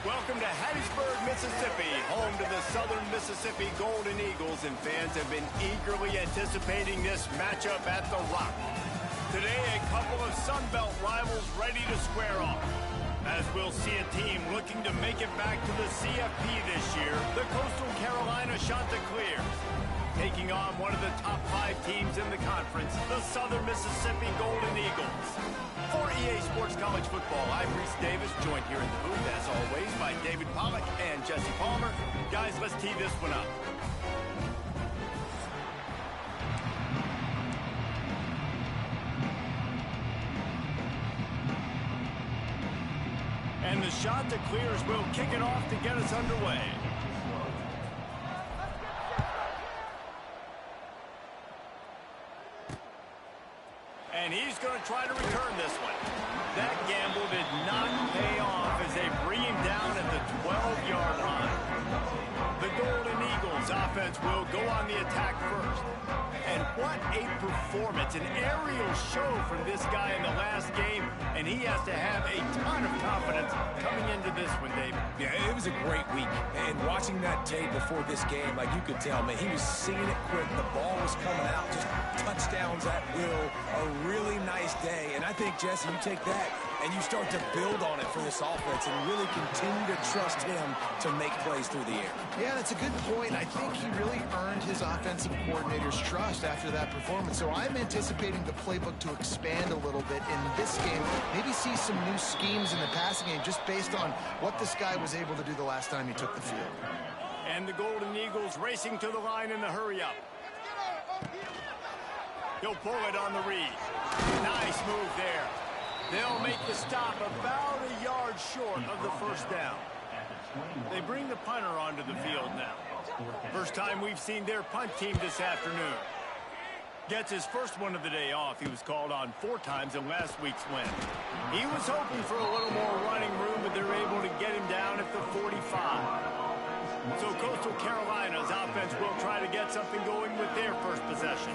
Welcome to Hattiesburg, Mississippi, home to the Southern Mississippi Golden Eagles, and fans have been eagerly anticipating this matchup at the Rock. Today, a couple of Sun Belt rivals ready to square off, as we'll see a team looking to make it back to the CFP this year, the Coastal Carolina Chanticleers, taking on one of the top 5 teams in the conference, the Southern Mississippi Golden Eagles. For EA Sports College Football, I'm Reese Davis, joined here in the booth, as always, by David Pollack and Jesse Palmer. Guys, let's tee this one up. And the Chanticleers will kick it off to get us underway. And he's going to try to return this one. That gamble did not pay off as they bring him down at the 12-yard line. The Golden Eagles offense will go on the attack first. And what a performance, an aerial show from this guy in the last game, and he has to have a ton of confidence coming into this one, David. Yeah, it was a great week, and watching that tape before this game, like you could tell, man, he was seeing it quick, the ball was coming out, just touchdowns at will, a really nice day, and I think, Jesse, you take that and you start to build on it for this offense and really continue to trust him to make plays through the air. Yeah, that's a good point. I think he really earned his offensive coordinator's trust after that performance. So I'm anticipating the playbook to expand a little bit in this game. Maybe see some new schemes in the passing game just based on what this guy was able to do the last time he took the field. And the Golden Eagles racing to the line in the hurry-up. He'll pull it on the read. Nice move there. They'll make the stop about a yard short of the first down. They bring the punter onto the field now. First time we've seen their punt team this afternoon. Gets his first one of the day off. He was called on 4 times in last week's win. He was hoping for a little more running room, but they're able to get him down at the 45. So Coastal Carolina's offense will try to get something going with their first possession.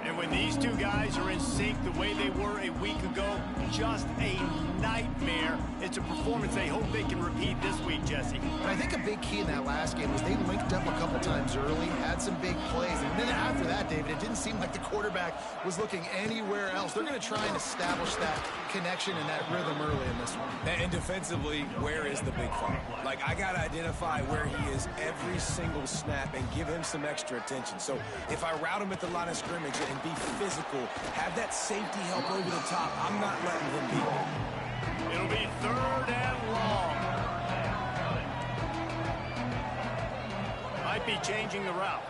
And when these two guys are in sync the way they were a week ago, just a nightmare. It's a performance they hope they can repeat this week, Jesse. And I think a big key in that last game was they linked up a couple times early, had some big plays, and then after that, David, it didn't seem like the quarterback was looking anywhere else. They're going to try and establish that connection and that rhythm early in this one. And defensively, where is the big fella? Like, I got to identify where he is every single snap and give him some extra attention. So if I route him at the line of scrimmage and be physical, have that safety help over the top, I'm not letting him beat me. It'll be 3rd and long. Might be changing the route.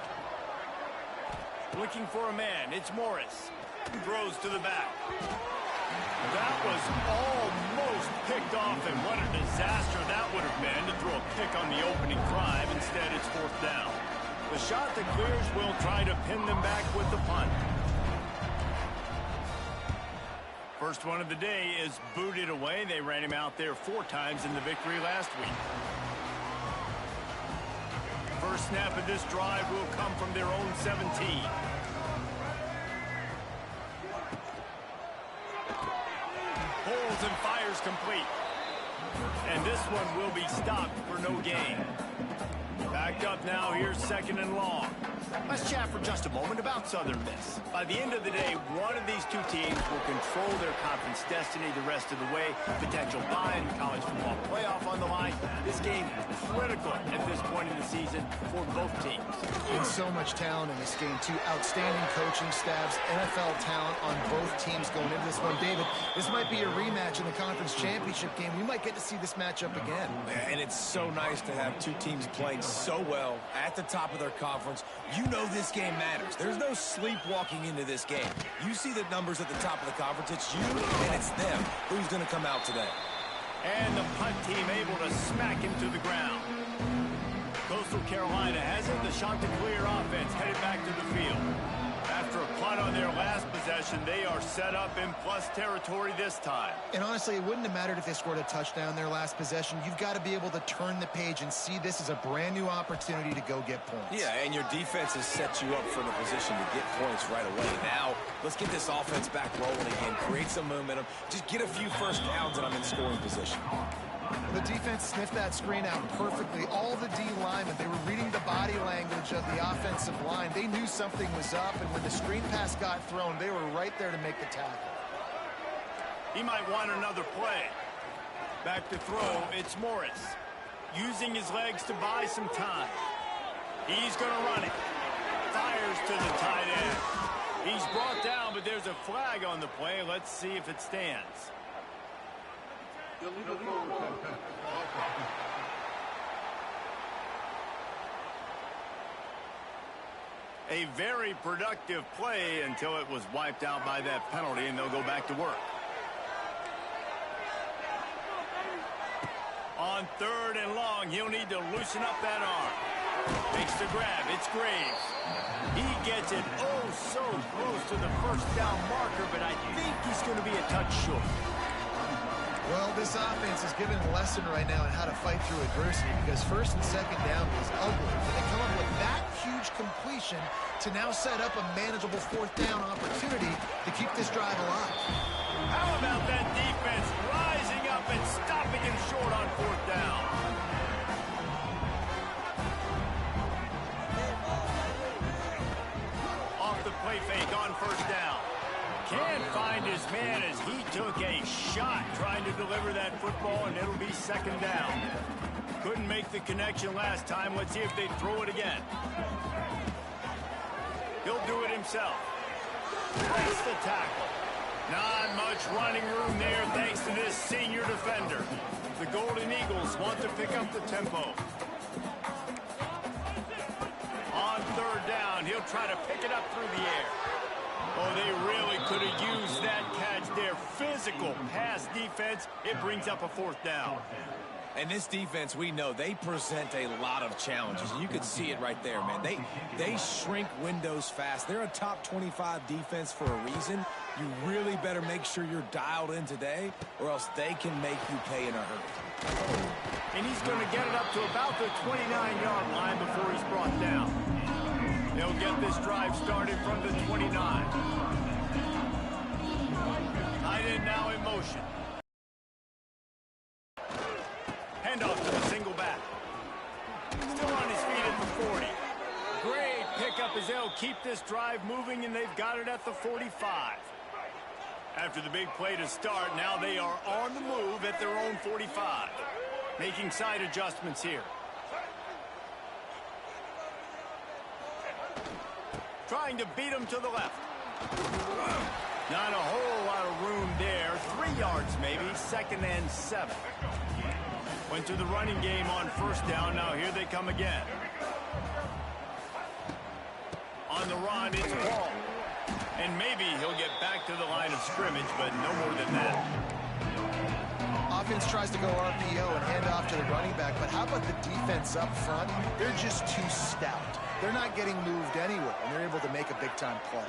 Looking for a man. It's Morris. Throws to the back. That was almost picked off, and what a disaster that would have been to throw a pick on the opening drive. Instead, it's 4th down. The Chanticleers will try to pin them back with the punt. First one of the day is booted away. They ran him out there 4 times in the victory last week. First snap of this drive will come from their own 17. Pulls and fires complete. And this one will be stopped for no gain. Back up now, here's 2nd and long. Let's chat for just a moment about Southern Miss. By the end of the day, one of these two teams will control their conference destiny the rest of the way. Potential bye in college football playoff on the line. This game critical at this point in the season for both teams. And so much talent in this game, too. Outstanding coaching staffs, NFL talent on both teams going into this one. David, this might be a rematch in the conference championship game. We might get to see this matchup again. And it's so nice to have two teams playing so well at the top of their conference. You know this game matters. There's no sleepwalking into this game. You see the numbers at the top of the conference. It's you and it's them. Who's going to come out today? And the punt team able to smack him to the ground. Coastal Carolina has it. The Chanticleer offense headed back to the field. After a punt on their last possession, they are set up in plus territory this time. And honestly, it wouldn't have mattered if they scored a touchdown their last possession. You've got to be able to turn the page and see this as a brand new opportunity to go get points. Yeah, and your defense has set you up for the position to get points right away. Now, let's get this offense back rolling again, create some momentum, just get a few first downs, and I'm in scoring position. The defense sniffed that screen out perfectly. All the D linemen, they were reading the body language of the offensive line. They knew something was up, and when the screen pass got thrown, they were right there to make the tackle. He might want another play. Back to throw, it's Morris. Using his legs to buy some time. He's going to run it. Fires to the tight end. He's brought down, but there's a flag on the play. Let's see if it stands. A very productive play until it was wiped out by that penalty, and they'll go back to work. On 3rd and long, he'll need to loosen up that arm. Makes the grab. It's Graves. He gets it oh so close to the first down marker, but I think he's going to be a touch short. Well, this offense is giving a lesson right now on how to fight through adversity, because 1st and 2nd down was ugly. And they come up with that huge completion to now set up a manageable 4th down opportunity to keep this drive alive. How about that defense rising up and stopping him short on 4th down? Off the play fake on 1st down. Can't find his man as he took a shot trying to deliver that football, and it'll be 2nd down. Couldn't make the connection last time. Let's see if they throw it again. He'll do it himself. Breaks the tackle. Not much running room there thanks to this senior defender. The Golden Eagles want to pick up the tempo. On 3rd down, he'll try to pick it up through the air. Oh, they really could have used that catch there. Physical pass defense. It brings up a 4th down. And this defense, we know, they present a lot of challenges. You can see it right there, man. They shrink windows fast. They're a top 25 defense for a reason. You really better make sure you're dialed in today, or else they can make you pay in a hurry. And he's going to get it up to about the 29-yard line before he's brought down. They'll get this drive started from the 29. Tight end now in motion. Handoff to the single back. Still on his feet at the 40. Great pickup as they'll keep this drive moving, and they've got it at the 45. After the big play to start, now they are on the move at their own 45. Making side adjustments here. Trying to beat him to the left. Not a whole lot of room there. 3 yards maybe. 2nd and 7. Went to the running game on 1st down. Now here they come again. On the run, it's Paul. And maybe he'll get back to the line of scrimmage, but no more than that. Offense tries to go RPO and hand off to the running back, but how about the defense up front? They're just too stout. They're not getting moved anywhere, and they're able to make a big-time play.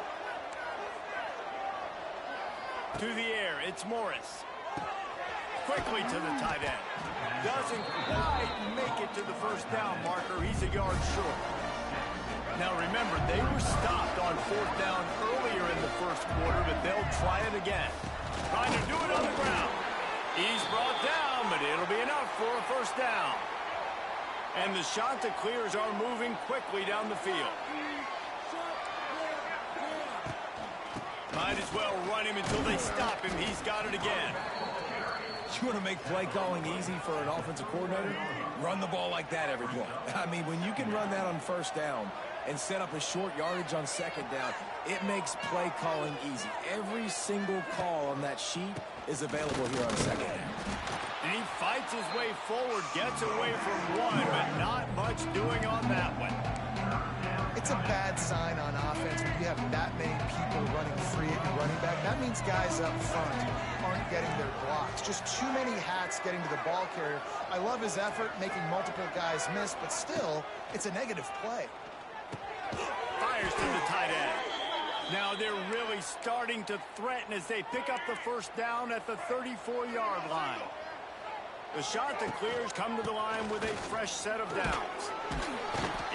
To the air, it's Morris. Quickly to the tight end. Doesn't quite make it to the 1st down marker. He's a yard short. Now remember, they were stopped on 4th down earlier in the 1st quarter, but they'll try it again. Trying to do it on the ground. He's brought down, but it'll be enough for a 1st down. And the Chanticleers are moving quickly down the field. Might as well run him until they stop him. He's got it again. You want to make play calling easy for an offensive coordinator? Run the ball like that every play. I mean, when you can run that on 1st down and set up a short yardage on 2nd down, it makes play calling easy. Every single call on that sheet is available here on 2nd down. And he fights his way forward, gets away from one, but not much doing on that one. It's a bad sign on offense when you have that many people running free at your running back. That means guys up front aren't getting their blocks. Just too many hats getting to the ball carrier. I love his effort, making multiple guys miss, but still, it's a negative play. Fires to the tight end. Now they're really starting to threaten as they pick up the 1st down at the 34-yard line. The Chanticleers come to the line with a fresh set of downs.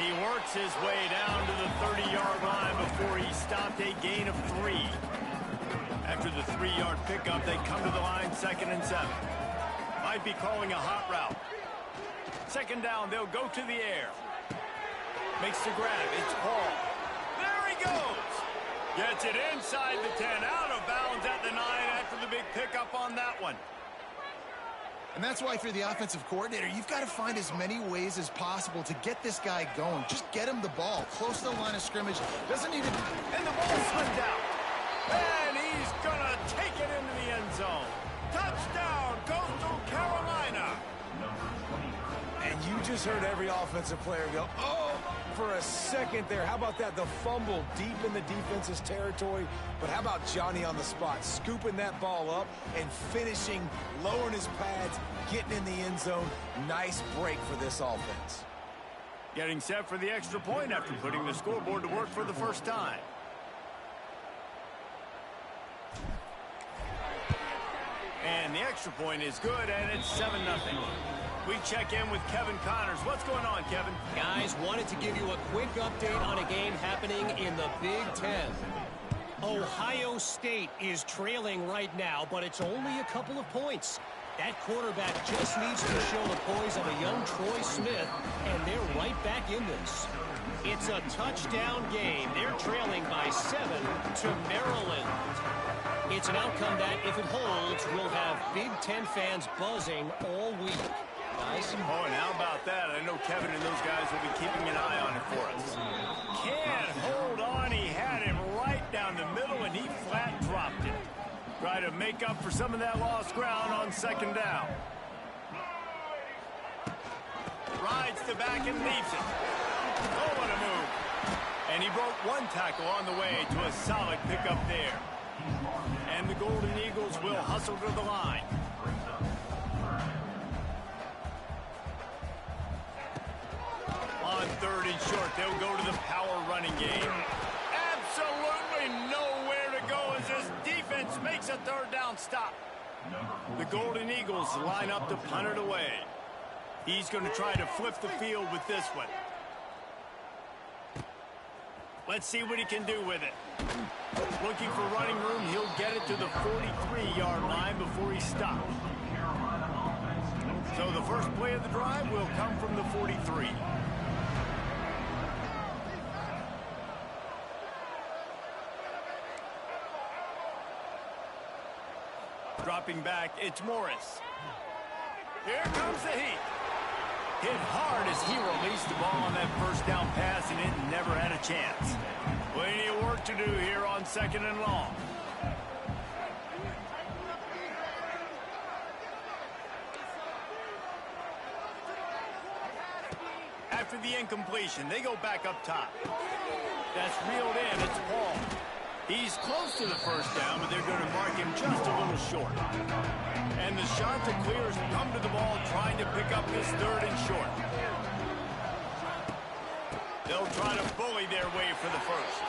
He works his way down to the 30-yard line before he stopped a gain of 3. After the 3-yard pickup, they come to the line 2nd and 7. Might be calling a hot route. Second down, they'll go to the air. Makes the grab. It's Paul. There he goes. Gets it inside the 10. Out of bounds at the 9 after the big pickup on that one. And that's why, if you're the offensive coordinator, you've got to find as many ways as possible to get this guy going. Just get him the ball. Close to the line of scrimmage. Doesn't need to... And the ball's slipped out. And he's going to take it into the end zone. Touchdown, Coastal Carolina. And you just heard every offensive player go, oh, for a second there. How about that? The fumble deep in the defense's territory. But how about Johnny on the spot, scooping that ball up and finishing, lowering his pads, getting in the end zone. Nice break for this offense. Getting set for the extra point after putting the scoreboard to work for the first time. And the extra point is good, and it's 7-0. We check in with Kevin Connors. What's going on, Kevin? Guys, wanted to give you a quick update on a game happening in the Big Ten. Ohio State is trailing right now, but it's only a couple of points. That quarterback just needs to show the poise of a young Troy Smith, and they're right back in this. It's a touchdown game. They're trailing by 7 to Maryland. It's an outcome that, if it holds, will have Big Ten fans buzzing all week. Guys? Oh, and how about that? I know Kevin and those guys will be keeping an eye on it for us. Can't hold on. He had him right down the middle, and he flat dropped it. Try to make up for some of that lost ground on second down. Rides the back and leaves it. Oh, what a move. And he broke one tackle on the way to a solid pickup there. And the Golden Eagles will hustle to the line. On 3rd and short, they'll go to the power running game. Absolutely nowhere to go as this defense makes a 3rd down stop. The Golden Eagles line up to punt it away. He's going to try to flip the field with this one. Let's see what he can do with it. Looking for running room, he'll get it to the 43-yard line before he stops. So the first play of the drive will come from the 43. Dropping back, it's Morris. Here comes the heat. Hit hard as he released the ball on that first down pass, and it never had a chance. Plenty of work to do here on 2nd and long. After the incompletion, they go back up top. That's reeled in. It's Paul. He's close to the first down, but they're going to mark him just a little short. And the Chanticleers come to the ball trying to pick up this 3rd and short. They'll try to bully their way for the first.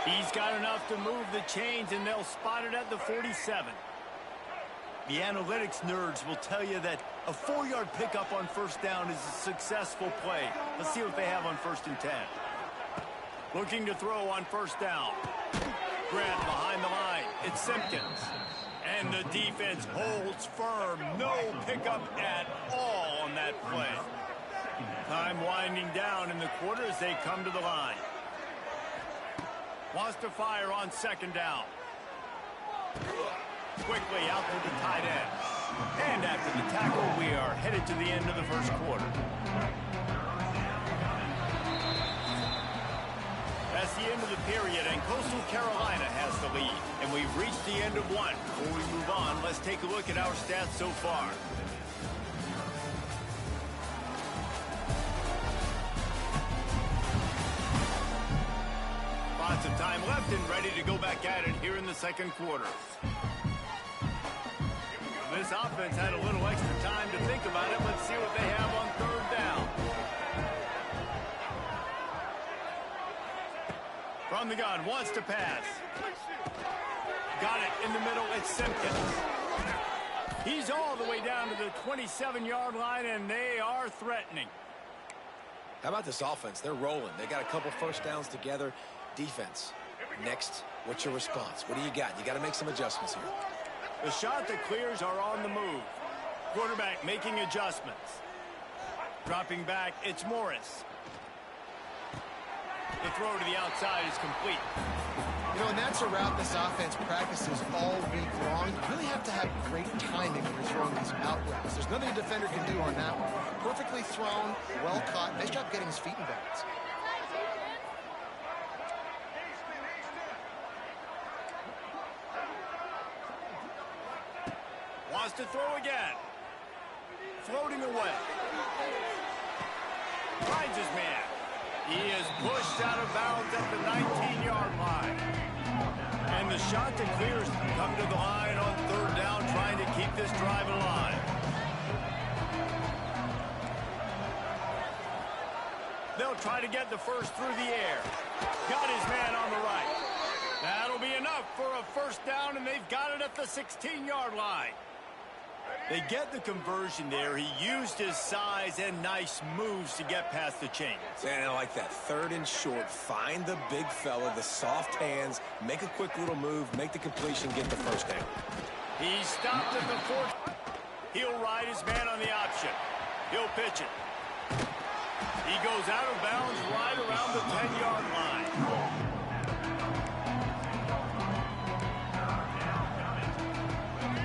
He's got enough to move the chains, and they'll spot it at the 47. The analytics nerds will tell you that a 4-yard pickup on first down is a successful play. Let's see what they have on 1st and 10. Looking to throw on first down. Grant behind the line. It's Simpkins. And the defense holds firm. No pickup at all on that play. Time winding down in the quarter as they come to the line. Wants to fire on 2nd down. Quickly out to the tight end. And after the tackle, we are headed to the end of the first quarter. That's the end of the period, and Coastal Carolina has the lead. And we've reached the end of one. Before we move on, let's take a look at our stats so far. Lots of time left and ready to go back at it here in the 2nd quarter. This offense had a little extra time to think about it. Let's see what they have on 3rd down. From the gun, wants to pass. Got it in the middle, it's Simpkins. He's all the way down to the 27-yard line, and they are threatening. How about this offense? They're rolling. They got a couple first downs together. Defense. Next, what's your response? What do you got? You got to make some adjustments here. The Chanticleers are on the move. Quarterback making adjustments. Dropping back, it's Morris. The throw to the outside is complete. You know, and that's a route this offense practices all week long. You really have to have great timing when you're throwing these out routes. There's nothing a defender can do on that one. Perfectly thrown, well caught. Nice job getting his feet in bounds. Wants to throw again. Floating away. Finds his man. He is pushed out of bounds at the 19-yard line. And the Chanticleers come to the line on third down, trying to keep this drive alive. They'll try to get the first through the air. Got his man on the right. That'll be enough for a first down, and they've got it at the 16-yard line. They get the conversion there. He used his size and nice moves to get past the chains. And I like that. Third and short. Find the big fella, the soft hands, make a quick little move, make the completion, get the first down. He stopped at the 4. He'll ride his man on the option. He'll pitch it. He goes out of bounds right around the 10-yard line.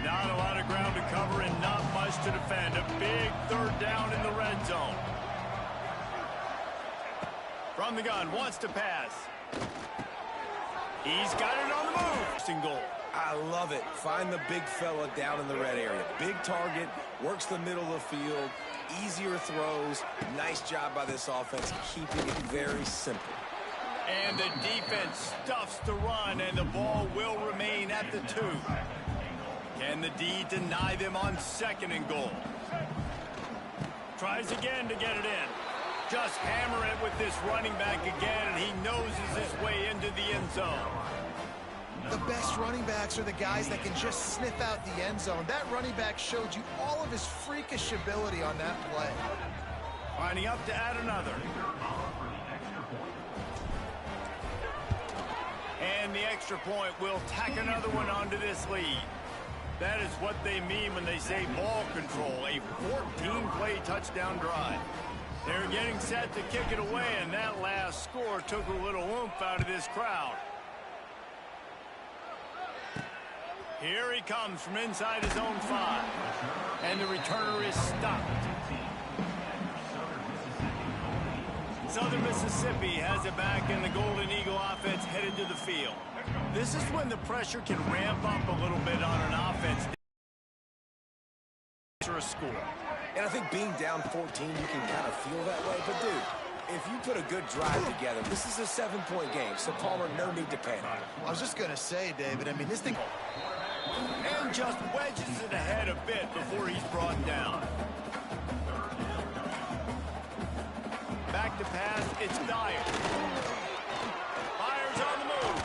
Not a lot of ground to cover and not much to defend. A big third down in the red zone. From the gun, wants to pass. He's got it on the move. Single. I love it. Find the big fella down in the red area. Big target, works the middle of the field, easier throws. Nice job by this offense, keeping it very simple. And the defense stuffs the run, and the ball will remain at the 2. Can the D deny them on 2nd and goal? Tries again to get it in. Just hammer it with this running back again, and he noses his way into the end zone. The best running backs are the guys that can just sniff out the end zone. That running back showed you all of his freakish ability on that play. Lining up to add another. And the extra point will tack another one onto this lead. That is what they mean when they say ball control, a 14-play touchdown drive. They're getting set to kick it away, and that last score took a little oomph out of this crowd. Here he comes from inside his own 5. And the returner is stopped. Southern Mississippi has it back, and the Golden Eagle offense headed to the field. This is when the pressure can ramp up a little bit on an offense. A score. And I think being down 14, you can kind of feel that way. But, dude, if you put a good drive together, this is a 7-point game. So, Palmer, no need to panic. I was just going to say, David, I mean, this thing... And just wedges it ahead a bit before he's brought down. Back to pass, it's Dyer. Fires on the move.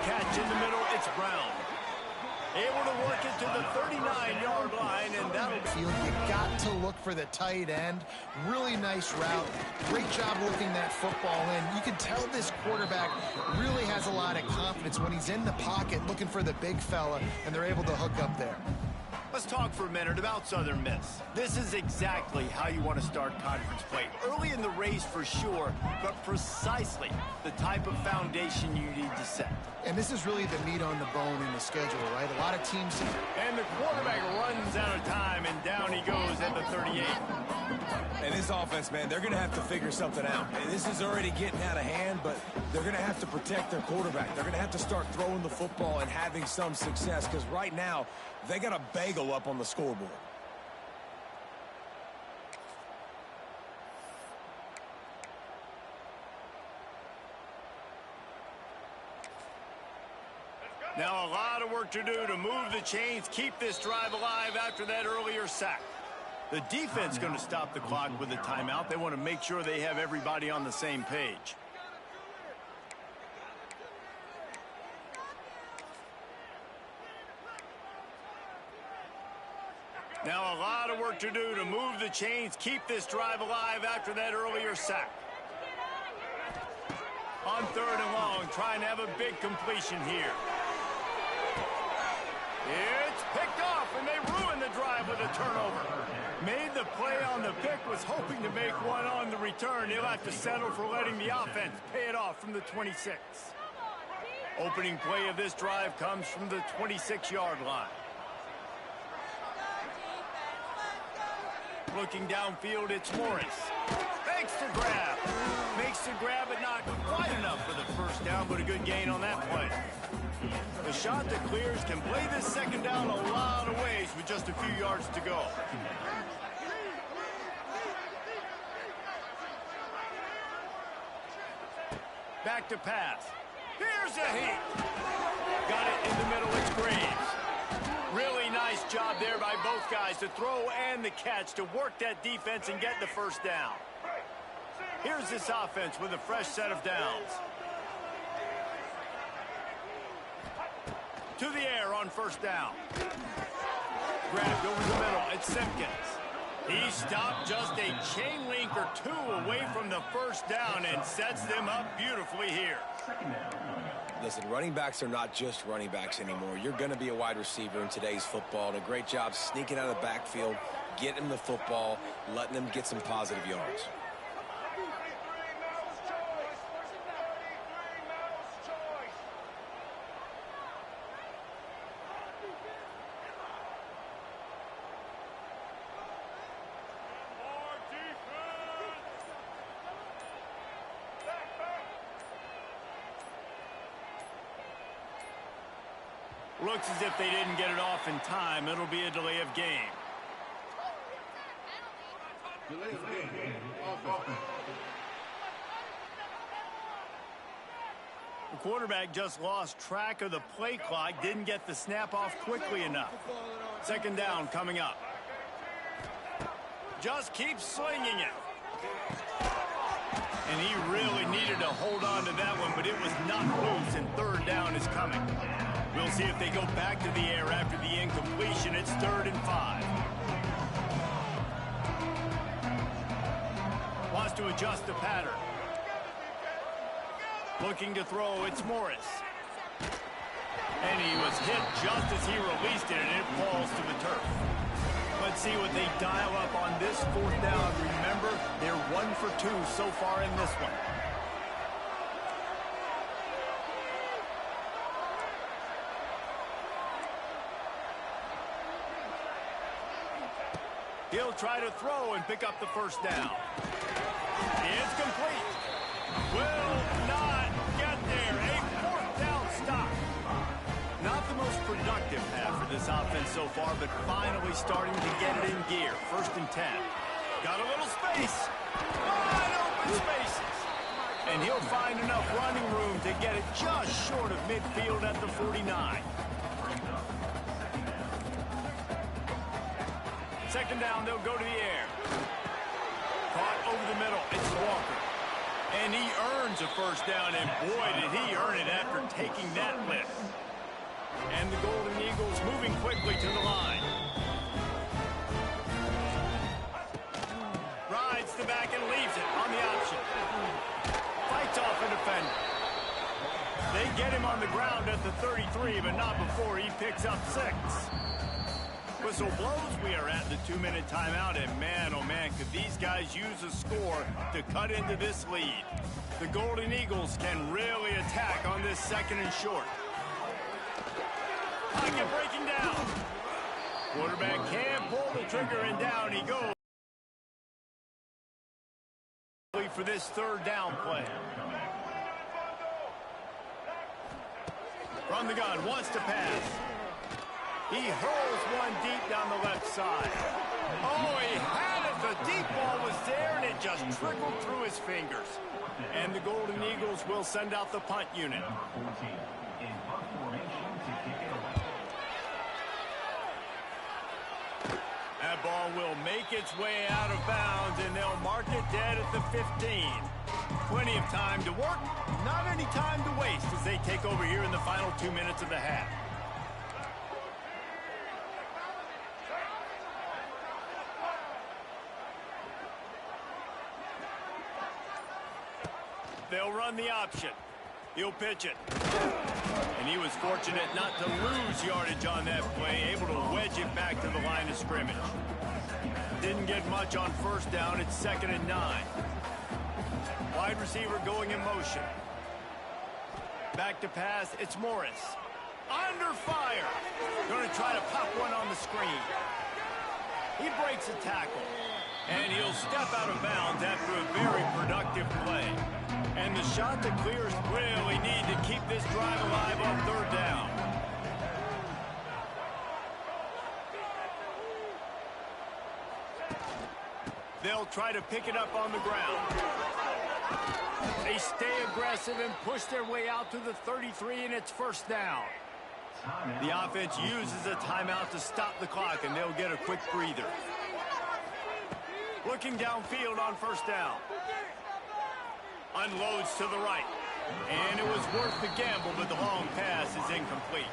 Catch in the middle, it's Brown. Able to work it to the 39-yard line, and that'll be... You got to look for the tight end. Really nice route. Great job looking that football in. You can tell this quarterback really has a lot of confidence when he's in the pocket looking for the big fella, and they're able to hook up there. Let's talk for a minute about Southern Miss. This is exactly how you want to start conference play. Early in the race for sure, but precisely the type of foundation you need to set. And this is really the meat on the bone in the schedule, right? A lot of teams... And the quarterback runs out of time, and down he goes at the 38. And this offense, man, they're going to have to figure something out. And this is already getting out of hand, but they're going to have to protect their quarterback. They're going to have to start throwing the football and having some success, because right now, they got a bagel up on the scoreboard. Now a lot of work to do to move the chains, keep this drive alive after that earlier sack. The defense going to stop the clock with a timeout. They want to make sure they have everybody on the same page. Now a lot of work to do to move the chains, keep this drive alive after that earlier sack. On 3rd and long, trying to have a big completion here. It's picked off, and they ruin the drive with a a turnover. Made the play on the pick, was hoping to make one on the return. He'll have to settle for letting the offense pay it off from the 26. Opening play of this drive comes from the 26-yard line. Looking downfield, it's Morris. Makes the grab. Makes the grab, but not quite enough for the first down, but a good gain on that play. The Chanticleers can play this second down a lot of ways with just a few yards to go. Back to pass. Here's a hit. Got it in the middle. It's Graves. Really nice job there by both guys to throw and the catch to work that defense and get the first down. Here's this offense with a fresh set of downs. To the air on first down. Grabbed over the middle. It's Simpkins. He stopped just a chain link or two away from the first down and sets them up beautifully here. Listen, running backs are not just running backs anymore. You're going to be a wide receiver in today's football, and a great job sneaking out of the backfield, getting them the football, letting them get some positive yards. Looks as if they didn't get it off in time. It'll be a delay of game. The quarterback just lost track of the play clock, didn't get the snap off quickly enough. Second down coming up. Just keeps slinging it. And he really needed to hold on to that one, but it was not loose, and third down is coming. We'll see if they go back to the air after the incompletion. It's 3rd and 5. Wants to adjust the pattern. Looking to throw, it's Morris. And he was hit just as he released it, and it falls to the turf. Let's see what they dial up on this 4th down. Remember, they're 1 for 2 so far in this one. He'll try to throw and pick up the first down. It's complete. Will not get there. A 4th down stop. Not the most productive half for this offense so far, but finally starting to get it in gear. 1st and 10. Got a little space. Wide open spaces. And he'll find enough running room to get it just short of midfield at the 49. Second down, they'll go to the air. Caught over the middle. It's Walker. And he earns a first down, and boy, did he earn it after taking that lift. And the Golden Eagles moving quickly to the line. Rides the back and leaves it on the option. Fights off a defender. They get him on the ground at the 33, but not before he picks up 6. Whistle blows. We are at the 2-minute timeout, and man, oh man, could these guys use a score to cut into this lead. The Golden Eagles can really attack on this 2nd and short. Pocket breaking down. Quarterback can't pull the trigger, and down he goes for this 3rd down play. From the gun, wants to pass. He hurls one deep down the left side. Oh, he had it. The deep ball was there, and it just trickled through his fingers. And the Golden Eagles will send out the punt unit. That ball will make its way out of bounds, and they'll mark it dead at the 15. Plenty of time to work, not any time to waste as they take over here in the final 2 minutes of the half. They'll run the option. He'll pitch it. And And he was fortunate not to lose yardage on that play, able to wedge it back to the line of scrimmage. Didn't get much on first down. It's 2nd and 9. Wide receiver going in motion. Back to pass. It's Morris. Under fire. Going to try to pop one on the screen. He breaks a tackle. And he'll step out of bounds after a very productive play. And the Chanticleers really need to keep this drive alive on 3rd down. They'll try to pick it up on the ground. They stay aggressive and push their way out to the 33, and it's 1st down. The offense uses a timeout to stop the clock, and they'll get a quick breather. Looking downfield on 1st down. Unloads to the right. And it was worth the gamble, but the long pass is incomplete.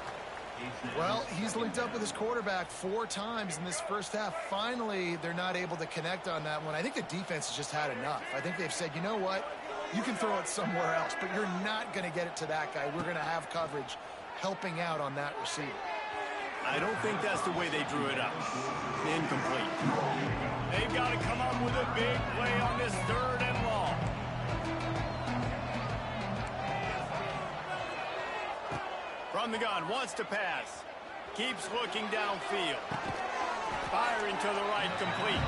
Well, he's linked up with his quarterback 4 times in this first half. Finally, they're not able to connect on that one. I think the defense has just had enough. I think they've said, you know what? You can throw it somewhere else, but you're not going to get it to that guy. We're going to have coverage helping out on that receiver. I don't think that's the way they drew it up. Incomplete. They've got to come up with a big play on this 3rd and long. From the gun, wants to pass. Keeps looking downfield. Firing to the right, complete.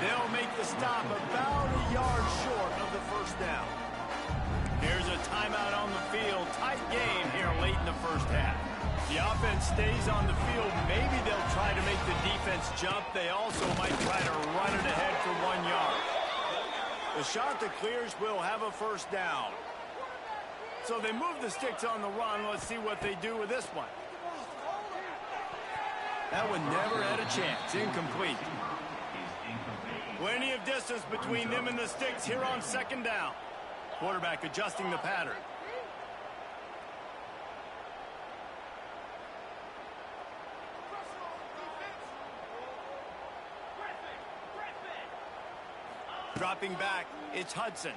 They'll make the stop about a yard short of the 1st down. Here's a timeout on the field. Tight game here late in the first half. The offense stays on the field. Maybe they'll try to make the defense jump. They also might try to run it ahead for 1 yard. The Chanticleers will have a 1st down. So they move the sticks on the run. Let's see what they do with this one. That one never had a chance. Incomplete. Plenty of distance between them and the sticks here on 2nd down. Quarterback adjusting the pattern. Dropping back, it's Hudson.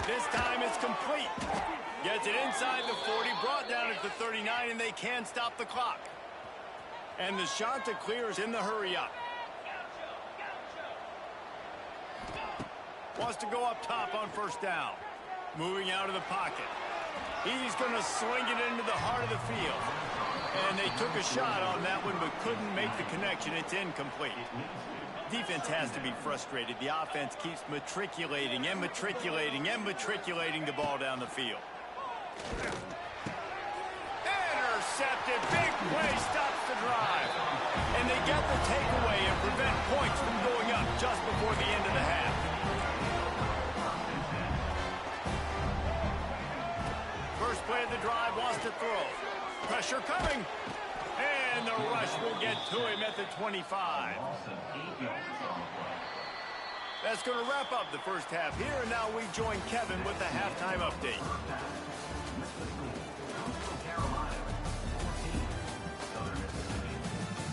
This time it's complete. Gets it inside the 40, brought down at the 39, and they can stop the clock. And the Chanticleers in the hurry-up. Wants to go up top on 1st down. Moving out of the pocket. He's going to swing it into the heart of the field. And they took a shot on that one, but couldn't make the connection. It's incomplete. Defense has to be frustrated. The offense keeps matriculating and matriculating and matriculating the ball down the field. Intercepted. Big play stops the drive. And they get the takeaway and prevent points from going up just before the end of the half. First play of the drive, wants to throw. Pressure coming. And the rush will get to him at the 25. That's going to wrap up the first half here, and now we join Kevin with the halftime update.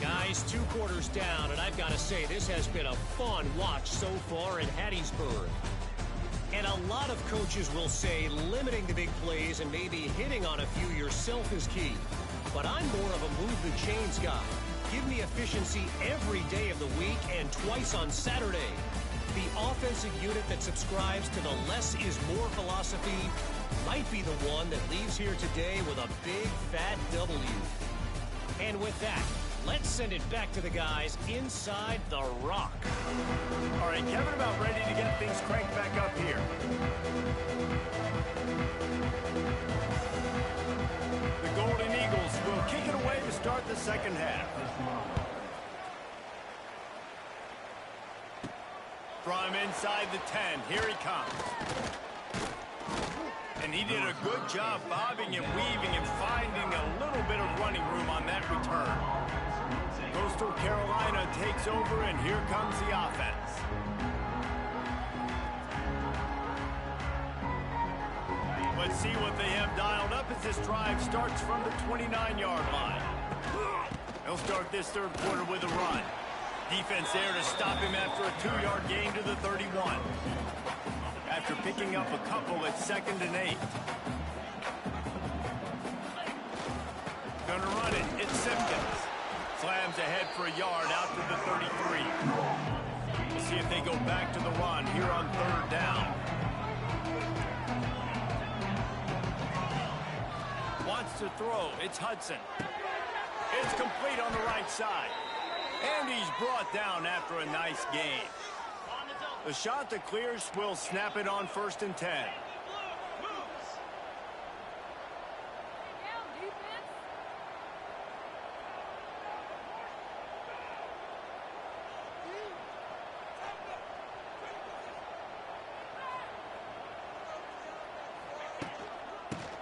Guys, 2 quarters down, and I've got to say, this has been a fun watch so far in Hattiesburg. And a lot of coaches will say limiting the big plays and maybe hitting on a few yourself is key. But I'm more of a move the chains guy. Give me efficiency every day of the week and twice on Saturday. The offensive unit that subscribes to the less is more philosophy might be the one that leaves here today with a big fat W. And with that, let's send it back to the guys inside the Rock. All right, Kevin, about ready to get things cranked back up here. The Golden Eagles will kick it away to start the second half. From inside the 10, here he comes. And he did a good job bobbing and weaving and finding a little bit of running room on that return. Coastal Carolina takes over, and here comes the offense. Let's see what they have dialed up as this drive starts from the 29-yard line. They'll start this third quarter with a run. Defense there to stop him after a 2-yard gain to the 31. After picking up a couple at 2nd and 8. Simpkins slams ahead for a yard out to the 33. We'll see if they go back to the run here on 3rd down. Wants to throw. It's Hudson. It's complete on the right side. And he's brought down after a nice gain. The Chanticleers will snap it on 1st and 10.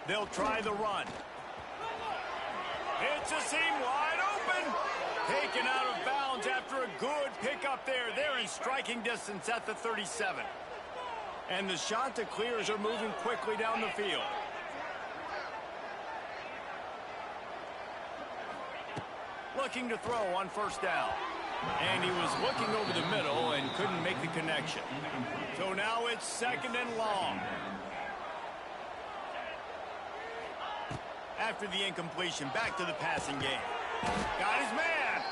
They'll try the run. It's a seam wide open. Taken out of bounds after a good pickup there. They're in striking distance at the 37. And the Chanticleers are moving quickly down the field. Looking to throw on 1st down. And he was looking over the middle and couldn't make the connection. So now it's 2nd and long. After the incompletion, back to the passing game. Got his man.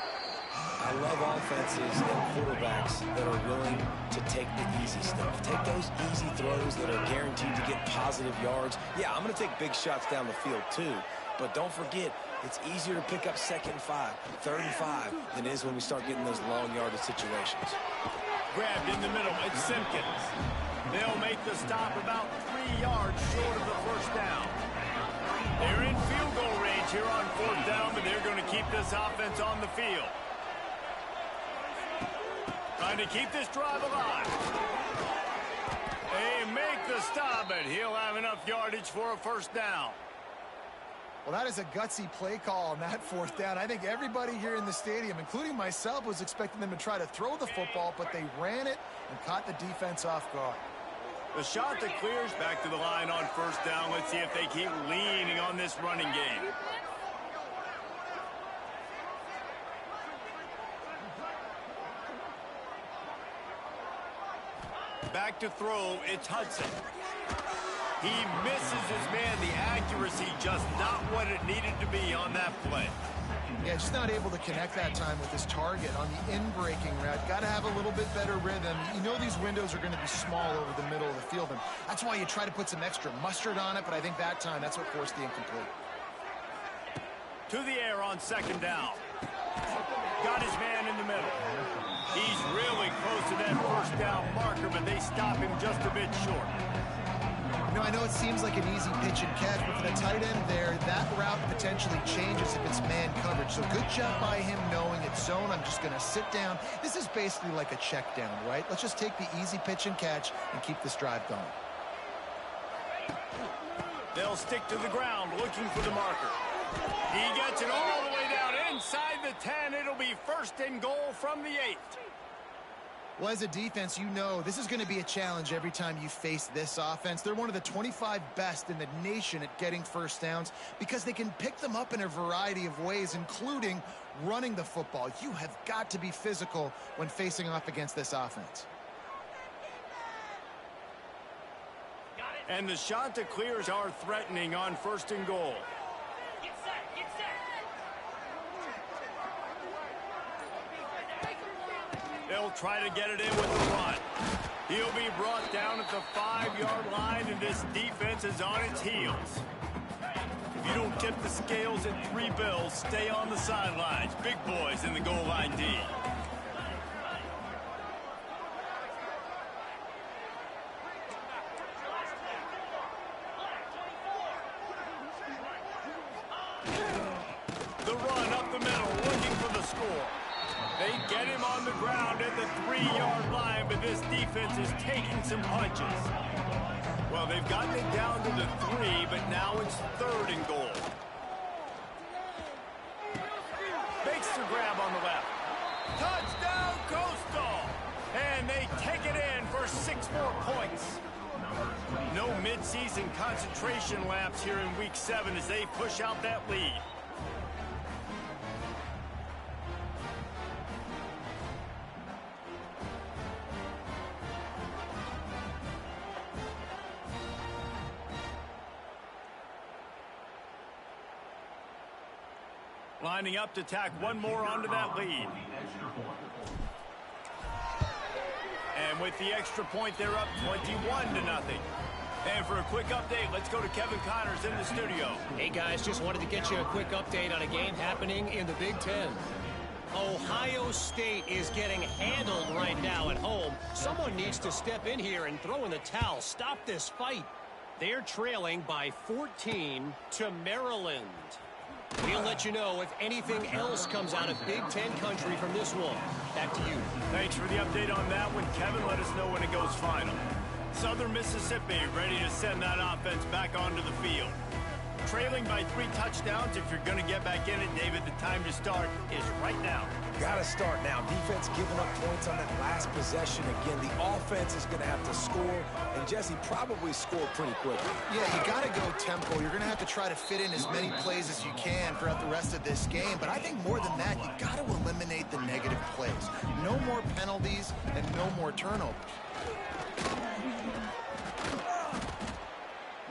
I love offenses and quarterbacks that are willing to take the easy stuff. Take those easy throws that are guaranteed to get positive yards. Yeah, I'm going to take big shots down the field too. But don't forget, it's easier to pick up 2nd and 5, 3rd and 5 than it is when we start getting those long yardage situations. Grabbed in the middle. It's Simpkins. They'll make the stop about 3 yards short of the 1st down. They're in field goal range here on 4th down, but they're going to keep this offense on the field. Trying to keep this drive alive. They make the stop, but he'll have enough yardage for a 1st down. Well, that is a gutsy play call on that 4th down. I think everybody here in the stadium, including myself, was expecting them to try to throw the football, but they ran it and caught the defense off guard. The Chanticleers back to the line on 1st down. Let's see if they keep leaning on this running game. Back to throw, it's Hudson. He misses his man. The accuracy just not what it needed to be on that play. Yeah, just not able to connect that time with his target on the in-breaking route. Got to have a little bit better rhythm. You know these windows are going to be small over the middle of the field, and that's why you try to put some extra mustard on it, but I think that time that's what forced the incomplete. To the air on 2nd down. Got his man in the middle. He's really close to that 1st down marker, but they stop him just a bit short. You know, I know it seems like an easy pitch and catch, but for the tight end there, that route potentially changes if it's man coverage. So good job by him knowing it's zone. I'm just going to sit down. This is basically like a check down, right? Let's just take the easy pitch and catch and keep this drive going. They'll stick to the ground looking for the marker. He gets it all the way down inside the 10. It'll be 1st and goal from the 8. Well, as a defense, you know this is going to be a challenge every time you face this offense. They're one of the 25 best in the nation at getting 1st downs because they can pick them up in a variety of ways, including running the football. You have got to be physical when facing off against this offense. And the Chanticleers are threatening on 1st and goal. Get set, get set. They'll try to get it in with the run. He'll be brought down at the 5-yard line, and this defense is on its heels. If you don't tip the scales at 3 bills, stay on the sidelines. Big boys in the goal line D. The run up the middle, looking for the score. They get him on the ground at the 3-yard line, but this defense is taking some punches. Well, they've gotten it down to the 3, but now it's 3rd and goal. Makes the grab on the left. Touchdown, Coastal! And they take it in for 6 more points. No midseason concentration laps here in Week 7 as they push out that lead. Lining up to tack one more onto that lead. And with the extra point, they're up 21-0. And for a quick update, let's go to Kevin Connors in the studio. Hey, guys, just wanted to get you a quick update on a game happening in the Big Ten. Ohio State is getting handled right now at home. Someone needs to step in here and throw in the towel. Stop this fight. They're trailing by 14 to Maryland. We'll let you know if anything else comes out of Big Ten country from this one. Back to you. Thanks for the update on that one, Kevin. Let us know when it goes final. Southern Mississippi ready to send that offense back onto the field. Trailing by 3 touchdowns. If you're going to get back in it, David, the time to start is right now. Got to start now. Defense giving up points on that last possession. Again, the offense is going to have to score, and Jesse probably score pretty quickly. Yeah, you got to go tempo. You're going to have to try to fit in as many plays as you can throughout the rest of this game. But I think more than that, you got to eliminate the negative plays. No more penalties and no more turnovers.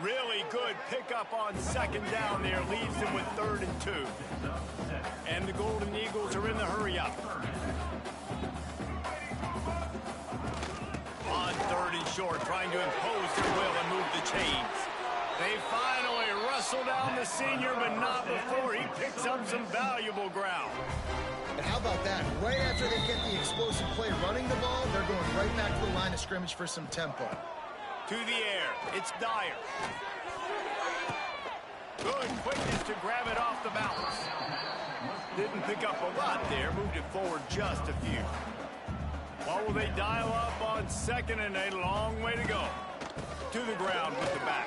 Really good pickup on second down there. Leaves them with 3rd and 2. And the Golden Eagles are in the hurry-up. On 3rd and short, trying to impose their will and move the chains. They finally wrestle down the senior, but not before he picks up some valuable ground. And how about that? Right after they get the explosive play running the ball, they're going right back to the line of scrimmage for some tempo. To the air, it's Dyer. Good quickness to grab it off the balance. Didn't pick up a lot there, moved it forward just a few. What will they dial up on 2nd and a long way to go? To the ground with the back.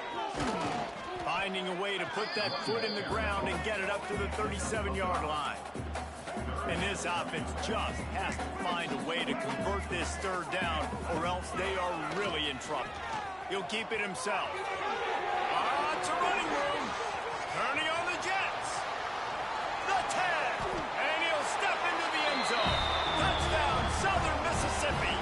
Finding a way to put that foot in the ground and get it up to the 37-yard line. And this offense just has to find a way to convert this 3rd down, or else they are really in trouble. He'll keep it himself. Lots of running room. Turning on the Jets. The 10. And he'll step into the end zone. Touchdown, Southern Mississippi.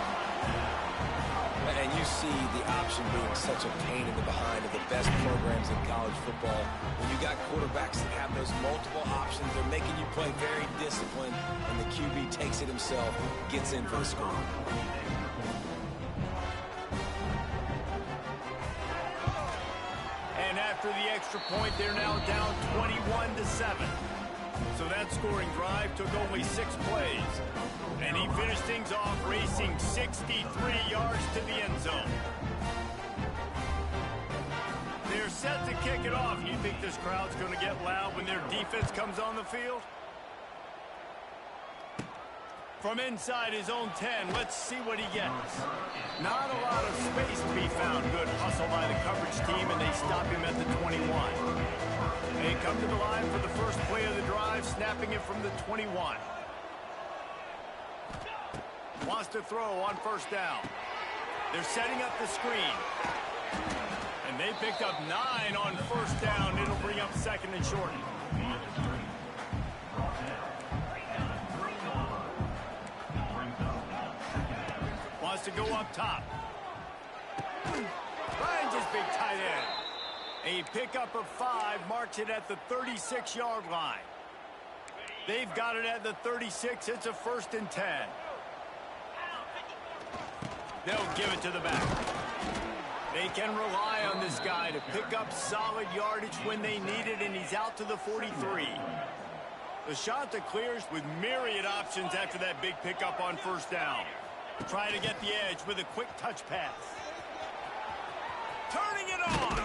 And you see the option being such a pain in the behind of the best programs in college football. When you got quarterbacks that have those multiple options, they're making you play very disciplined, and the QB takes it himself, gets in for the score. And after the extra point, they're now down 21-7. So that scoring drive took only 6 plays. And he finished things off racing 63 yards to the end zone. They're set to kick it off. You think this crowd's going to get loud when their defense comes on the field? From inside his own 10, let's see what he gets. Not a lot of space to be found. Good hustle by the coverage team, and they stop him at the 21. They come to the line for the first play of the drive, snapping it from the 21. Wants to throw on 1st down. They're setting up the screen. And they picked up 9 on 1st down. It'll bring up 2nd and short. Wants to go up top. Finds his big tight end. A pickup of 5 marks it at the 36-yard line. They've got it at the 36. It's a 1st and 10. They'll give it to the back. They can rely on this guy to pick up solid yardage when they need it, and he's out to the 43. The Chanticleers with myriad options after that big pickup on 1st down. Trying to get the edge with a quick touch pass. Turning it on.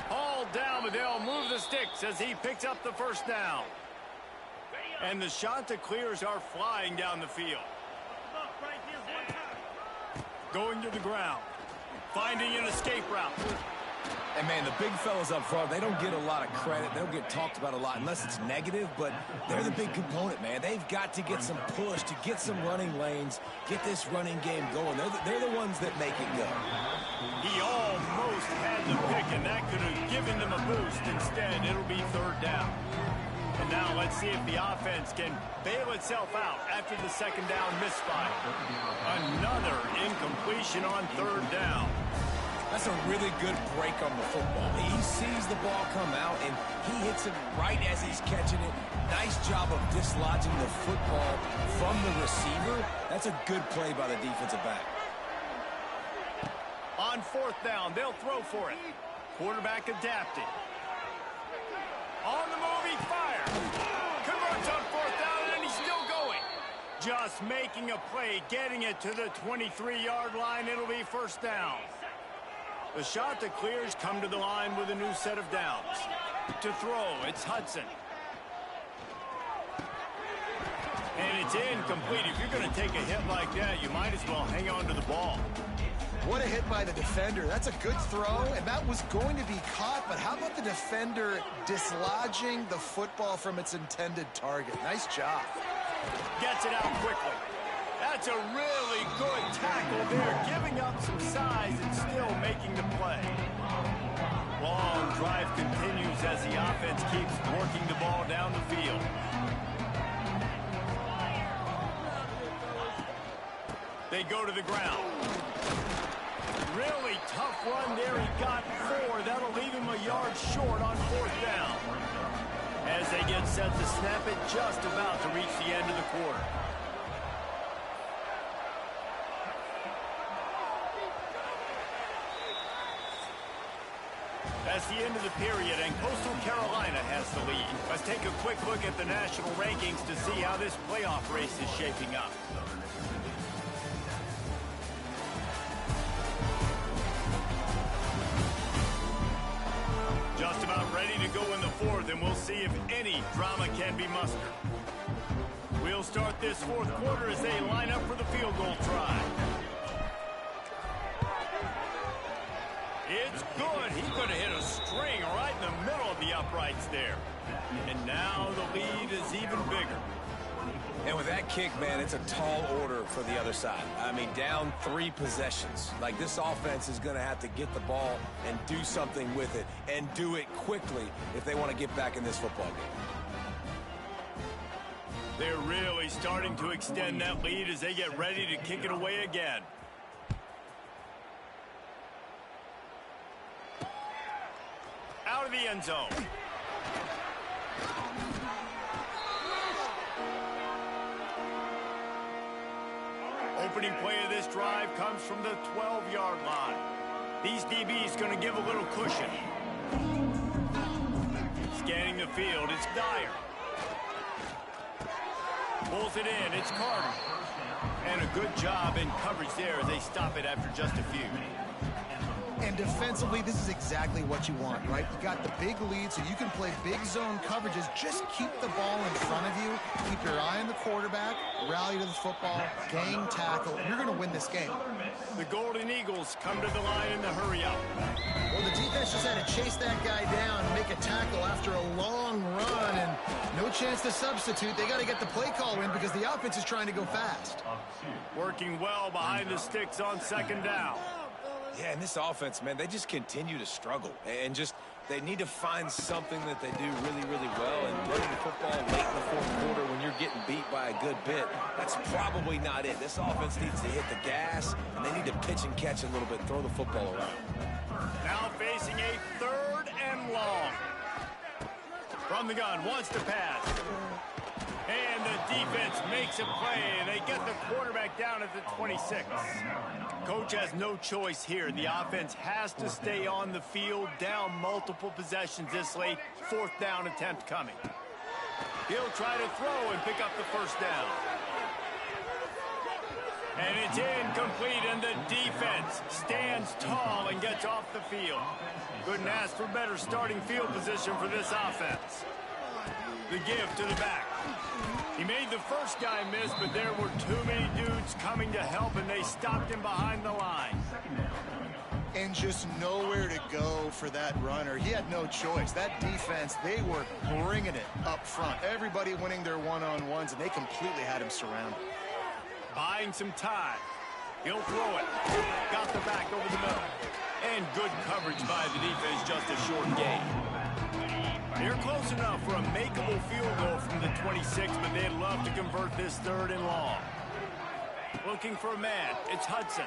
Hauled down, but they'll move the sticks as he picks up the 1st down. And the Chanticleers are flying down the field. Going to the ground. Finding an escape route. And, man, the big fellas up front, they don't get a lot of credit. They don't get talked about a lot unless it's negative, but they're the big component, man. They've got to get some push, to get some running lanes, get this running game going. They're the ones that make it go. He almost had the pick, and that could have given them a boost. Instead, it'll be 3rd down. And now let's see if the offense can bail itself out after the 2nd down misfire. Another incompletion on 3rd down. That's a really good break on the football. He sees the ball come out, and he hits it right as he's catching it. Nice job of dislodging the football from the receiver. That's a good play by the defensive back. On fourth down, they'll throw for it. Quarterback adapting. On the move, he fires. Converts on fourth down, and he's still going. Just making a play, getting it to the 23-yard line. It'll be first down. The Chanticleers come to the line with a new set of downs. To throw, it's Hudson. And it's incomplete. If you're going to take a hit like that, you might as well hang on to the ball. What a hit by the defender. That's a good throw, and that was going to be caught, but how about the defender dislodging the football from its intended target? Nice job. Gets it out quickly. That's a really good tackle there, giving up some size and still making the play. Long drive continues as the offense keeps working the ball down the field. They go to the ground. Really tough run there. He got 4. That'll leave him a yard short on fourth down. As they get set to snap it, just about to reach the end of the quarter. That's the end of the period, and Coastal Carolina has the lead. Let's take a quick look at the national rankings to see how this playoff race is shaping up. Just about ready to go in the fourth, and we'll see if any drama can be mustered. We'll start this fourth quarter as they line up for the field goal try. It's good. He could have hit a string right in the middle of the uprights there. And now the lead is even bigger. And with that kick, man, it's a tall order for the other side. I mean, down 3 possessions. Like, this offense is going to have to get the ball and do something with it, and do it quickly if they want to get back in this football game. They're really starting to extend that lead as they get ready to kick it away again. Out of the end zone. Opening play of this drive comes from the 12-yard line. These DBs going to give a little cushion. Scanning the field, it's Dyer. Pulls it in, it's Carter. And a good job in coverage there as they stop it after just a few. And defensively, this is exactly what you want, right? You got the big lead, so you can play big zone coverages. Just keep the ball in front of you. Keep your eye on the quarterback. Rally to the football. Gang tackle. You're going to win this game. The Golden Eagles come to the line in the hurry-up. Well, the defense just had to chase that guy down and make a tackle after a long run, and no chance to substitute. They got to get the play call in because the offense is trying to go fast. Working well behind the sticks on second down. Yeah, and this offense, man, they just continue to struggle. And just, they need to find something that they do really, really well. And running the football late in the fourth quarter when you're getting beat by a good bit, that's probably not it. This offense needs to hit the gas, and they need to pitch and catch a little bit, throw the football around. Now facing a 3rd and long. From the gun, wants to pass. And the defense makes a play, and they get the quarterback down at the 26. Coach has no choice here. The offense has to stay on the field, down multiple possessions this late. 4th down attempt coming. He'll try to throw and pick up the first down. And it's incomplete, and the defense stands tall and gets off the field. Couldn't ask for better starting field position for this offense. The give to the back. He made the first guy miss, but there were too many dudes coming to help, and they stopped him behind the line. And just nowhere to go for that runner. He had no choice. That defense, they were bringing it up front. Everybody winning their one-on-ones, and they completely had him surrounded. Buying some time. He'll throw it. Got the back over the middle. And good coverage by the defense, just a short gain. They're close enough for a makeable field goal from the 26, but they'd love to convert this 3rd and long. Looking for a man. It's Hudson.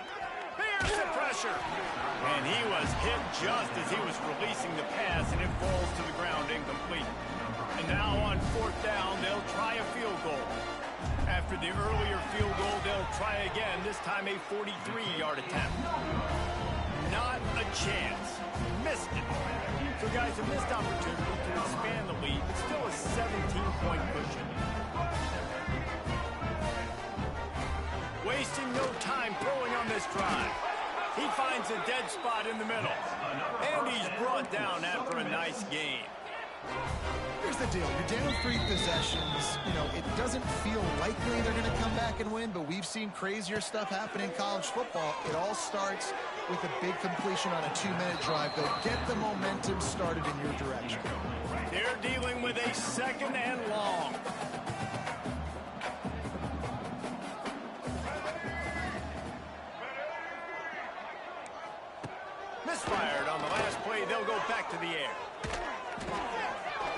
Here's the pressure. And he was hit just as he was releasing the pass, and it falls to the ground incomplete. And now on 4th down, they'll try a field goal. After the earlier field goal, they'll try again, this time a 43-yard attempt. Not a chance. Missed it. So, guys, a missed opportunity to expand the lead, but still a 17-point cushion. Wasting no time throwing on this drive. He finds a dead spot in the middle. And he's brought down after a nice game. Here's the deal. You're down 3 possessions. You know, it doesn't feel likely they're going to come back and win, but we've seen crazier stuff happen in college football. It all starts with a big completion on a 2-minute drive. They'll get the momentum started in your direction. They're dealing with a 2nd and long. Misfired on the last play. They'll go back to the air.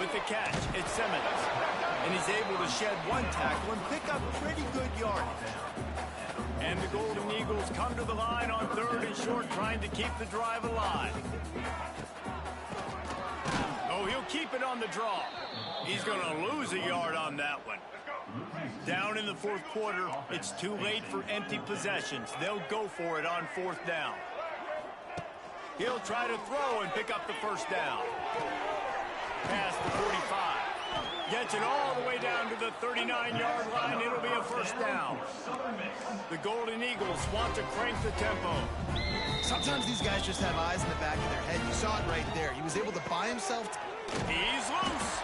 With the catch, it's Simpkins. And he's able to shed 1 tackle and pick up pretty good yardage. And the Golden Eagles come to the line on 3rd and short, trying to keep the drive alive. Oh, he'll keep it on the draw. He's going to lose a yard on that one. Down in the 4th quarter, it's too late for empty possessions. They'll go for it on 4th down. He'll try to throw and pick up the 1st down. Past the 45. Gets it all the way down to the 39-yard line. It'll be a 1st down. The Golden Eagles want to crank the tempo. Sometimes these guys just have eyes in the back of their head. You saw it right there. He was able to buy himself. He's loose.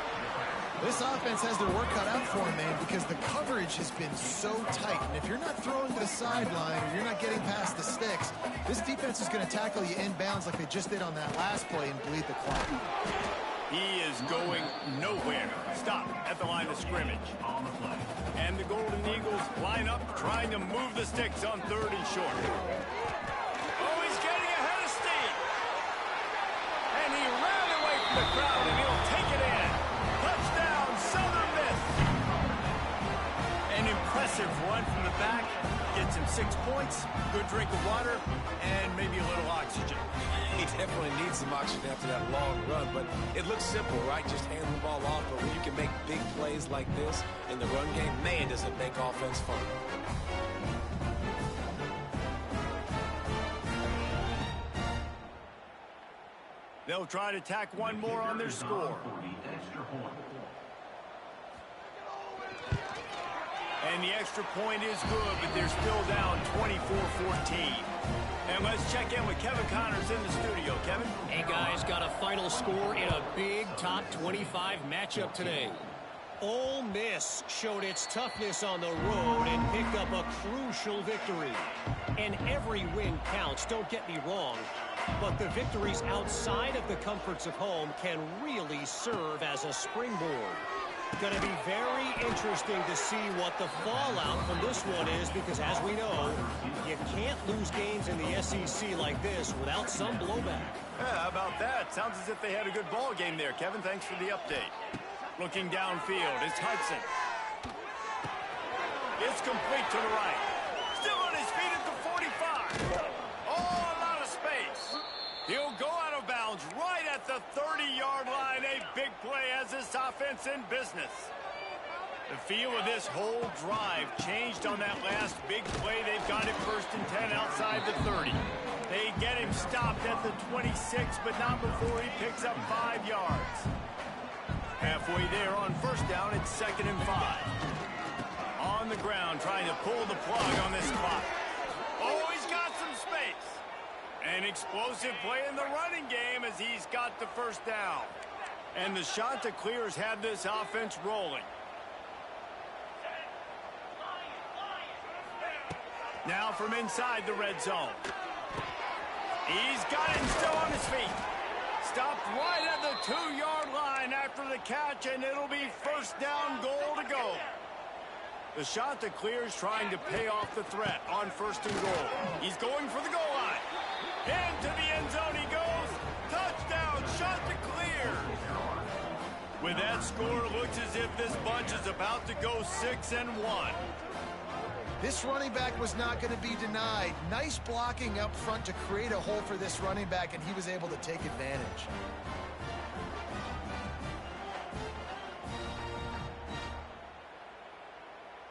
This offense has their work cut out for him, man, because the coverage has been so tight. And if you're not throwing to the sideline or you're not getting past the sticks, this defense is going to tackle you inbounds like they just did on that last play and bleed the clock. He is going nowhere. Stop at the line of scrimmage. And the Golden Eagles line up trying to move the sticks on 3rd and short. Oh, he's getting ahead of steam. And he ran away from the crowd, and he'll take it in. Touchdown, Southern Miss. An impressive run from the back. Gets him 6 points, good drink of water, and maybe a little oxygen. He definitely needs some oxygen after that long run, but it looks simple, right? Just hand the ball off, but when you can make big plays like this in the run game, man, does it make offense fun. They'll try to tack one more on their score. And the extra point is good, but they're still down 24-14. And let's check in with Kevin Connors in the studio. Kevin? Hey, guys, got a final score in a big top 25 matchup today. Ole Miss showed its toughness on the road and picked up a crucial victory. And every win counts, don't get me wrong. But the victories outside of the comforts of home can really serve as a springboard. Going to be very interesting to see what the fallout from this one is, because as we know, you can't lose games in the SEC like this without some blowback. Yeah, how about that? Sounds as if they had a good ball game there, Kevin. Thanks for the update. Looking downfield, it's Hudson. It's complete to the right. Still on his feet at the 45. Oh, a lot of space. He'll go out of bounds right at the 30-yard line. A big play as this offense in business. The feel of this whole drive changed on that last big play. They've got it 1st and 10 outside the 30. They get him stopped at the 26, but not before he picks up 5 yards. Halfway there on 1st down, it's 2nd and 5. On the ground, trying to pull the plug on this clock. Oh, he's got some space. An explosive play in the running game as he's got the 1st down. And the Chanticleers have this offense rolling. Now from inside the red zone. He's got it still on his feet. Stopped right at the 2-yard line after the catch, and it'll be 1st down, goal to go. The Chanticleers trying to pay off the threat on 1st and goal. He's going for the goal line. Into the end zone he goes. Touchdown, Chanticleers. With that score, it looks as if this bunch is about to go 6-1. This running back was not going to be denied. Nice blocking up front to create a hole for this running back, and he was able to take advantage.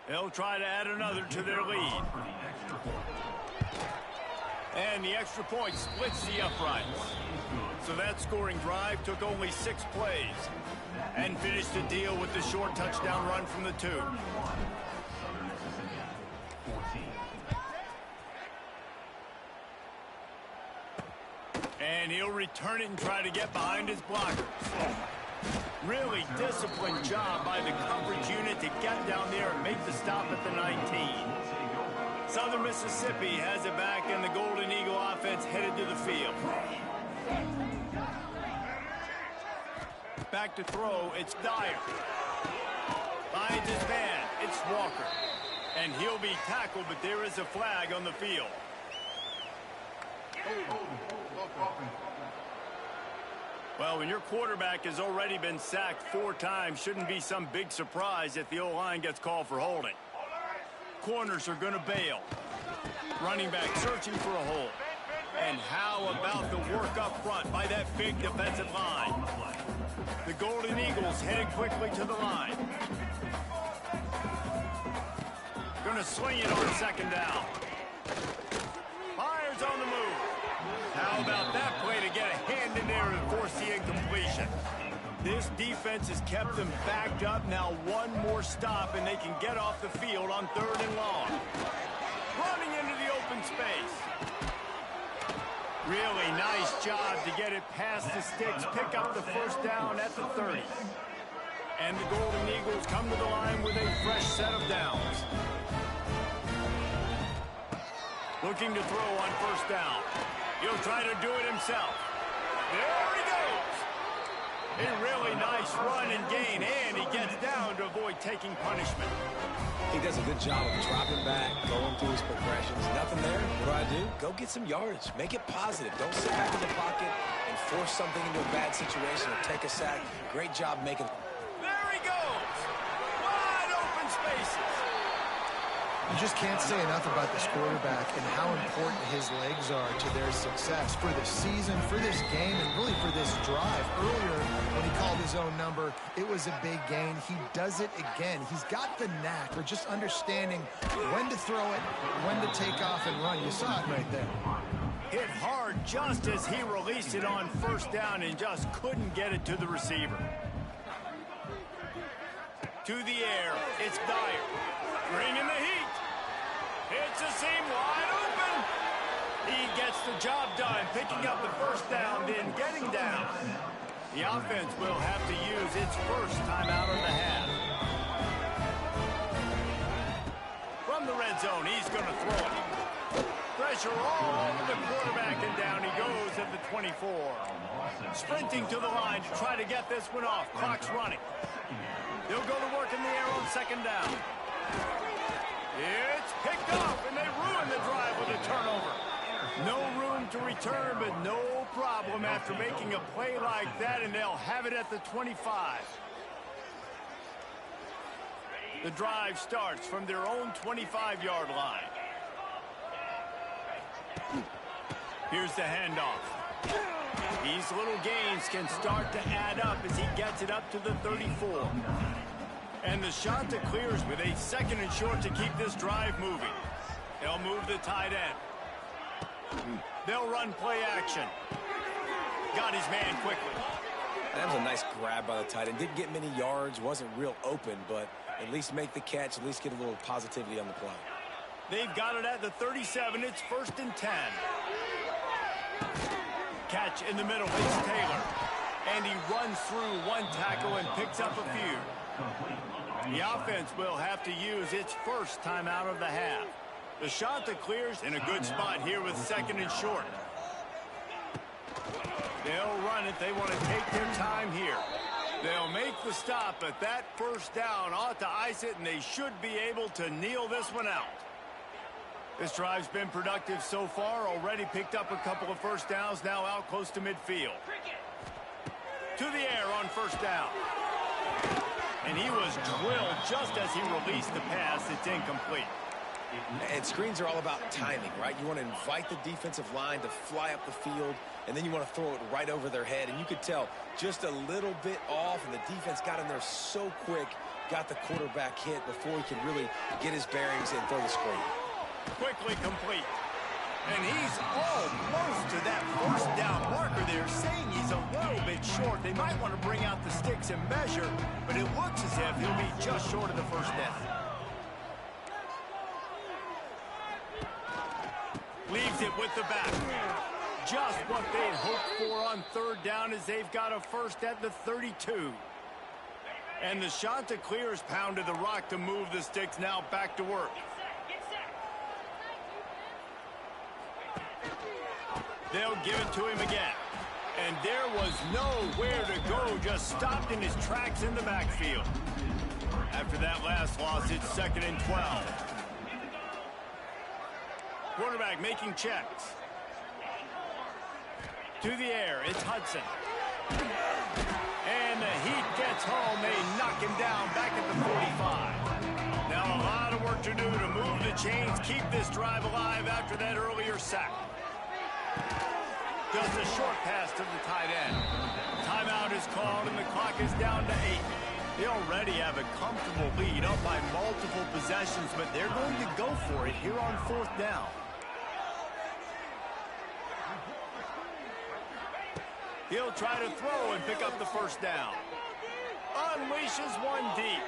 They'll try to add another to their lead. And the extra point splits the uprights. So that scoring drive took only 6 plays and finished the deal with the short touchdown run from the 2. And he'll return it and try to get behind his blockers. Really disciplined job by the coverage unit to get down there and make the stop at the 19. Southern Mississippi has it back, and the Golden Eagle offense headed to the field. Back to throw, it's Dyer. Finds his man, it's Walker. And he'll be tackled, but there is a flag on the field. Well, when your quarterback has already been sacked 4 times, shouldn't be some big surprise if the O-line gets called for holding. Corners are going to bail. Running back searching for a hole. And how about the work up front by that big defensive line? The Golden Eagles headed quickly to the line. Going to sling it on second down. Fires on the move. How about that play to get a hand in there and force the incompletion? This defense has kept them backed up. Now one more stop and they can get off the field on 3rd and long. Running into the open space. Really nice job to get it past the sticks. Pick up the first down at the 30. And the Golden Eagles come to the line with a fresh set of downs. Looking to throw on first down. He'll try to do it himself. There he goes. A really nice run and gain, and he gets down to avoid taking punishment. He does a good job of dropping back, going through his progressions. Nothing there. What do? Go get some yardage. Make it positive. Don't sit back in the pocket and force something into a bad situation or take a sack. Great job making. There he goes. Wide open spaces. You just can't say enough about this quarterback and how important his legs are to their success for this season, for this game, and really for this drive. Earlier, when he called his own number, it was a big gain. He does it again. He's got the knack for just understanding when to throw it, when to take off and run. You saw it right there. Hit hard just as he released it on first down and just couldn't get it to the receiver. To the air, it's Dyer. Bringing the heat. It's a seam wide open. He gets the job done, picking up the first down, then getting down. The offense will have to use its first timeout of the half. From the red zone, he's going to throw it. Pressure all over the quarterback, and down he goes at the 24. Sprinting to the line to try to get this one off. Clock's running. They'll go to work in the air on second down. It's picked up, and they ruin the drive with a turnover. No room to return, but no problem after making a play like that, and they'll have it at the 25. The drive starts from their own 25-yard line. Here's the handoff. These little gains can start to add up as he gets it up to the 34. And the Chanticleers with a 2nd and short to keep this drive moving. They'll move the tight end. They'll run play action. Got his man quickly. That was a nice grab by the tight end. Didn't get many yards, wasn't real open, but at least make the catch, at least get a little positivity on the play. They've got it at the 37. It's 1st and 10. Catch in the middle. It's Taylor. And he runs through one tackle and picks up a few. The offense will have to use its first timeout of the half. The Chanticleers in a good spot here with 2nd and short. They'll run it. They want to take their time here. They'll make the stop, but that first down ought to ice it, and they should be able to kneel this one out. This drive's been productive so far. Already picked up a couple of first downs, now out close to midfield. To the air on first down. And he was drilled just as he released the pass. It's incomplete. And screens are all about timing, right? You want to invite the defensive line to fly up the field, and then you want to throw it right over their head. And you could tell just a little bit off, and the defense got in there so quick, got the quarterback hit before he could really get his bearings and throw the screen. Quickly complete. And he's almost to that first down marker there, saying he's a little bit short. They might want to bring out the sticks and measure, but it looks as if he'll be just short of the first down. Leaves it with the back. Just what they'd hoped for on third down as they've got a first at the 32. And the Chanticleers pounded the rock to move the sticks, now back to work. They'll give it to him again. And there was nowhere to go, just stopped in his tracks in the backfield. After that last loss, it's 2nd and 12. Quarterback making checks. To the air, it's Hudson. And the heat gets home. They knock him down back at the 45. Now a lot of work to do to move the chains, keep this drive alive after that earlier sack. Does a short pass to the tight end. Timeout is called and the clock is down to 8. They already have a comfortable lead up by multiple possessions, but they're going to go for it here on 4th down. He'll try to throw and pick up the first down. Unleashes one deep.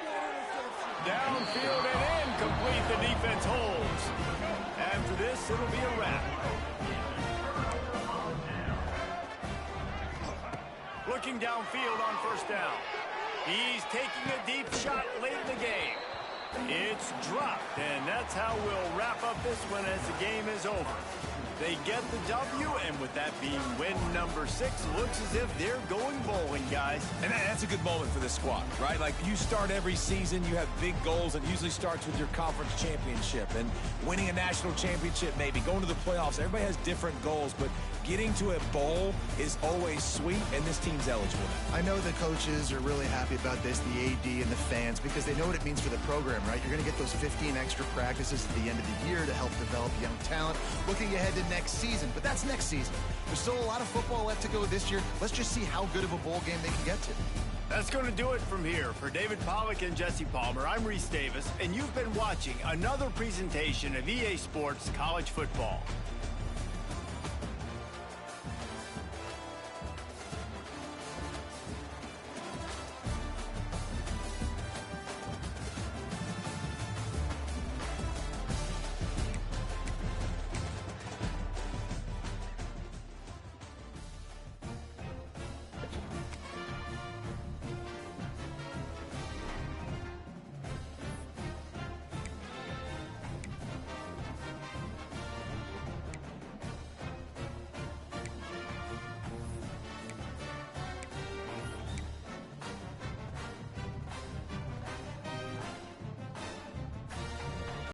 Downfield and incomplete. The defense holds. After this, it'll be a wrap. Looking downfield on first down. He's taking a deep shot late in the game. It's dropped, and that's how we'll wrap up this one as the game is over. They get the W, and with that being win number 6, looks as if they're going bowling, guys. And that's a good moment for this squad, right? Like, you start every season, you have big goals, and it usually starts with your conference championship and winning a national championship, maybe going to the playoffs. Everybody has different goals, but getting to a bowl is always sweet, and this team's eligible. I know the coaches are really happy about this, the AD and the fans, because they know what it means for the program, right? You're going to get those 15 extra practices at the end of the year to help develop young talent. Looking ahead to next season, but that's next season. There's still a lot of football left to go this year. Let's just see how good of a bowl game they can get to. That's going to do it from here. For David Pollack and Jesse Palmer, I'm Reese Davis, and you've been watching another presentation of EA Sports College Football.